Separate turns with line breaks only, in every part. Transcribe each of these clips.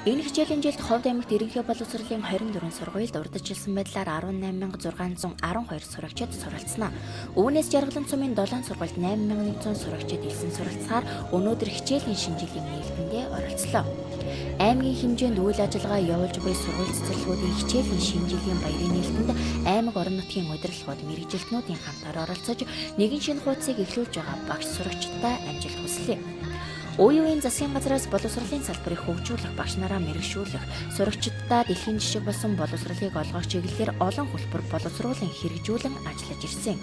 Энэ хичээлийн жилд Ховд аймагт ерөнхий боловсролын 24 сургуульд урьдчилсан байдлаар 18,612 сурагчид суралцсанаа. Үүнээс Жаргалан цумын 7 сургуульд 8,100 сурагчид элсэн суралцахаар өнөөдөр хичээлийн шинэ жилийн нээлтэндээ оролцлоо. Аймгийн хэмжээнд үйл ажиллагаа явуулж буй сургууль цэцэрлэгүүдийн хичээлийн шинэ жилийн баярын нээлтэнд аймаг орон нутгийн удирдлагууд мэргэжилтнүүдийн хамтаар оролцож нэгэн шинэ хуудсыг эхлүүлж байгаа багш сурагчдаа амжилт хүслээ. Үе үеийн засгийн газраас боловсролын салбарыг хөгжүүлэх, багш нараа мэрэгшүүлэх, сурагчдаа дэлхийн жишээ болсон боловсролыг олгох чиглэлээр олон хөлбөр боловсруулан хэрэгжүүлэн ажиллаж ирсэн.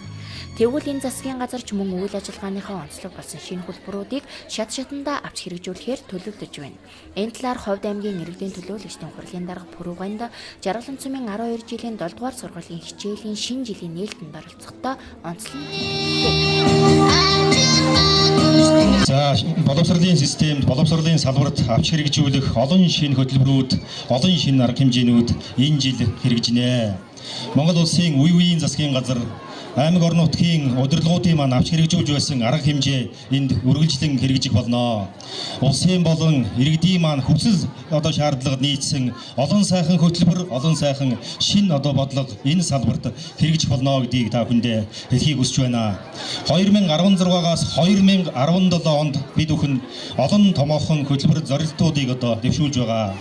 Тэгвэл энэ засгийн газар ч мөн үйл ажиллагааныхаа онцлог болсон шинэ хөлбөрүүдийг шат шатандаа авч хэрэгжүүлэхээр төлөвлөж байна. Энэ талаар Ховд аймгийн иргэдийн төлөөлөгчдийн хурлын дарга Пүрэвганд Жаргалан цумын 12 жилийн 7 дугаар сургуулийн хичээлийн шинэ жилийн нээлтэнд оролцохдоо онцлог
За боловсролын системд, боловсролын салбарт авч хэрэгжүүлэх олон шинэ хөтөлбөрүүд, олон шинэ арга хэмжээнүүд энэ жил хэрэгжинэ. Монгол улсын үе үеийн засгийн газар аймаг орон нутгийн удирдлагуудын маань авч хэрэгжүүлж байсан арга хэмжээ энд үргэлжлэн хэрэгжих болно. Улсын болон иргэдийн маань хүсэл шаардлагад нийцсэн олон сайхан хөтөлбөр, олон сайхан шинэ бодлого энэ салбарт хэрэгжих болно гэдгийг та бүхэндээ хэлхийг хүсэж байна. 2016-аас 2017 онд бид бүхэн олон томоохон хөтөлбөр зорилтуудыг дэвшүүлж байгаа.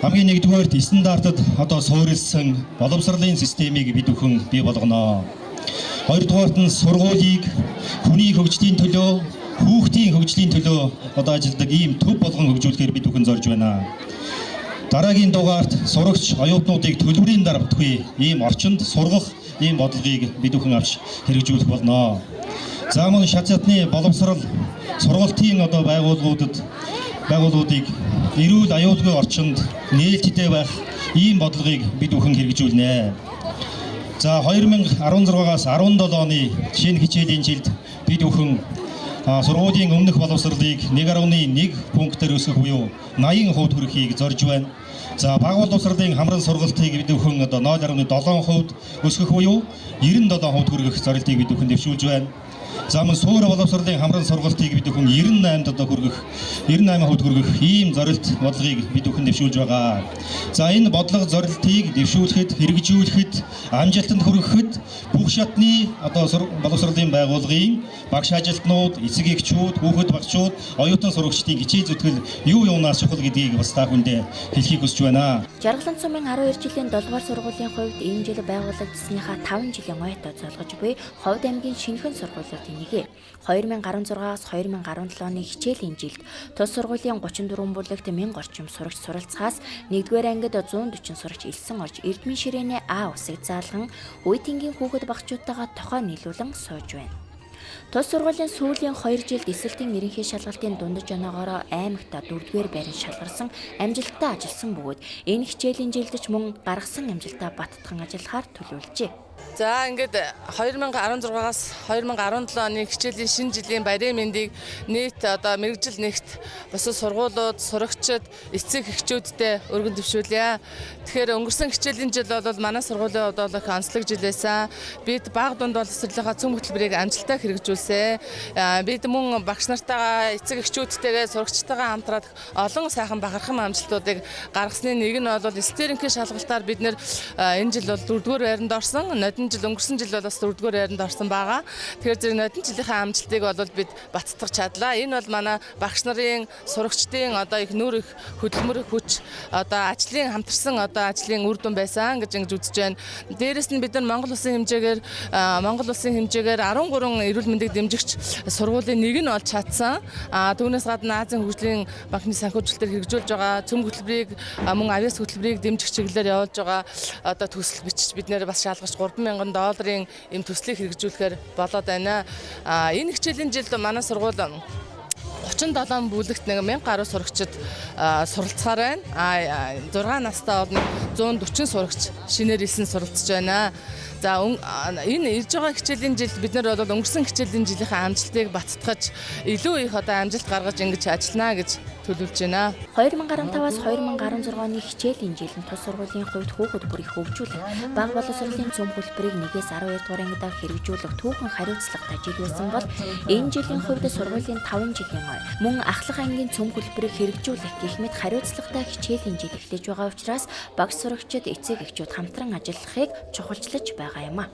Хамгийн нэгдүгээрт стандартад суурилсан боловсролын системийг бид бүхэн бий болгоно. Хоёрдугаарт нь сургуулийг хүний хөгжлийн төлөө, хүүхдийн хөгжлийн төлөө ажилладаг ийм төв болгон хөгжүүлэхээр бид бүхэн зорж байна. Дараагийн дугаарт сурагч оюутнуудыг төлбөрийн дараа бүтгэе ийм орчинд сургах ийм бодлогыг бид бүхэн авч хэрэгжүүлэх болно. За мөн шат шатны боловсрол сургалтын байгууллагуудыг эрүүл аюулгүй орчинд нээлттэй байх ийм бодлогыг бид бүхэн хэрэгжүүлнэ. За 2016-аас 17 оны шинэ хичээлийн жилд бид бүхэн сургуулийн өмнөх боловсролыг 1.1 пунктээр өсгөх буюу 80% хүрэхийг зорж байна. За бага боловсролын хамран сургалтыг бид бүхэн 0.7% өсгөх буюу 97% хүргэх зорилтыг бид бүхэн дэвшүүлж байна. За мөн суур боловсролын хамран сургалтыг бид бүхэн 98% хүргэх ийм зорилт бодлогыг бид бүхэн дэвшүүлж байгаа. За энэ бодлого зорилтыг дэвшүүлэхэд, хэрэгжүүлэхэд, амжилтанд хүрэхэд бүх шатны боловсролын байгууллагын багш ажилтнууд, эцэг эхчүүд, хүүхэд багшууд, оюутан сурагчдын хичээл зүтгэл юу юунаас чухал гэдгийг бас та бүхэндээ хэлхийг хүсэж байна.
Жаргалан цумын 12 жилийн 7 дугаар сургуулийн хувьд энэ жил байгуулагдсаныхаа 5 жилийн ойтой зорилгож буй Ховд аймгийн шинэхэн сургуулиудын нэг. 2016-аас 2017 оны хичээлийн жилд тус сургуулийн 34 бүлэгт 1000 орчим сурагч суралцахаас 1-р ангид 140 сурагч элсэн орж Эрдмийн ширээний А усыг заалган үе тэнгийн хүүхэд багчуудтайгаа тохоо нийлүүлэн сууж байна. Тус сургуулийн сүүлийн 2 жилд эсэлтийн ерөнхий шалгалтын дундаж оноогоор аймагта 4-р байранд шалгарсан амжилттай ажилласан бөгөөд энэ хичээлийн жилд ч мөн гаргасан амжилтаа баттган ажиллахаар төлөвлөжээ.
За ингээд 2016-аас 2017 оны хичээлийн шинэ жилийн баярын мэндийг нийт мэрэгжил нэгт бусад сургуулиуд, сурагчид, эцэг эхчүүдтэй өргөн дэвшүүлье. Тэгэхээр өнгөрсөн хичээлийн жил бол манай сургуулийн хувьд их онцлог жил байсан. Бид бага дунд боловсролынхаа цөм хөтөлбөрийг амжилттай хэрэгжүүлсэн. Бид мөн багш нартайгаа, эцэг эхчүүдтэйгээ, сурагчтайгаа хамтраад олон сайхан бахархам амжилтуудыг гаргасны нэг нь бол эстерингийн шалгалтаар бид нэр энэ жил бол 4-р байранд орсон. Өнгөрсөн жил бол бас 4-р байранд орсон байгаа. Тэгэхээр зэрэг нодон жилийнхээ амжилтыг бол бид баттгах чадлаа. Энэ бол манай багш нарын, сурагчдын их нүүр их хөдөлмөр хүч ажлын хамтарсан ажлын үр дүн байсан гэж ингэж үзэж байна. Дээрээс нь бид нар Монгол улсын хэмжээгээр 13 эрүүл мэндийг дэмжигч сургуулийн нэг нь олж чадсан. Түүнээс гадна Азийн хөгжлийн банкны санхүүжилтээр хэрэгжүүлж байгаа цөм хөтөлбөрийг мөн авиас хөтөлбөрийг дэмжих чиглэлээр явуулж байгаа төсөл бичиж бид нэр бас шалгаж $3,000 ийм төслийг хэрэгжүүлэхээр болоод байна. Энэ хичээлийн жилд манай сургууль 37 бүлэгт 1000 гаруй сурагчид суралцахаар байна. 6 настай бол 140 сурагч шинээр элсэн суралцж байна. За энэ ирж байгаа хичээлийн жил бид нар бол өнгөрсөн хичээлийн жилийнхээ амжилтыг баттгаж илүү их одоо амжилт гаргаж ингэж ажиллана гэж төлөвлөж байна.
2015-аас 2016 оны хичээлийн жилийн тус сургуулийн хувьд хүүхэд бүрийг хөгжүүлэх, бага боловсролын цөм хөлбөрийг 1-ээс 12 дугаар ангидаа хэрэгжүүлэх түүхэн хариуцлагатай жил байсан бол энэ жилийн хувьд сургуулийн 5 жилийн мөн ахлах ангийн цөм хөлбөрийг хэрэгжүүлэх гэх мэт хариуцлагатай хичээлийн жил эхлэж байгаа учраас багш сурагчид, эцэг эхчүүд хамтран ажиллахыг чухалчлаж байгаа юм а.